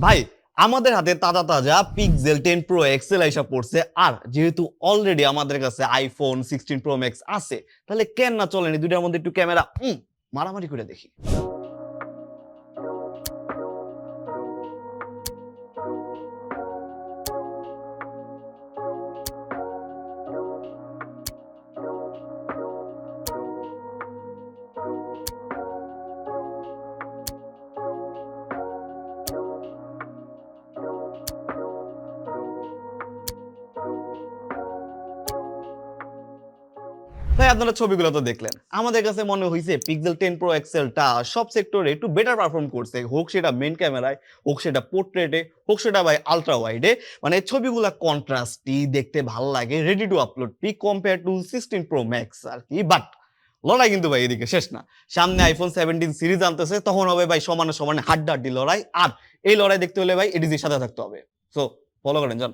ভাই আমাদের হাতে তাজা তাজা পিক্সেল 10 প্রো এক্সেল আইসা পড়ছে। আর যেহেতু অলরেডি আমাদের কাছে আইফোন 16 প্রো ম্যাক্স আছে, তাহলে কেন না চলেন এই দুইটার মধ্যে একটু ক্যামেরা মারামারি করে দেখি। ভাই আপনারা ছবিগুলো তো দেখলেন, আমাদের কাছে মনে হয়েছে পিক্সেল 10 প্রো এক্সেলটা সব সেক্টরে একটু বেটার পারফর্ম করছে, হোক সেটা মেন ক্যামেরায়, হোক সেটা পোর্ট্রেটে, হোক সেটা ভাই আলট্রা ওয়াইডে। মানে ছবিগুলা কন্ট্রাস্টি, দেখতে ভালো লাগে, ready to upload pic compare to 16 pro max আর কি। বাট লড়াই কিন্তু ভাই এদিকে শেষ না। সামনে আইফোন 17 সিরিজ আনতেছে, তখন হবে ভাই সমানে সমানে হাড্ডাহাড্ডি লড়াই। আর এই লড়াই দেখতে হলে ভাই এডিজির সাথে থাকতে হবে। সো ফলো করেন যান।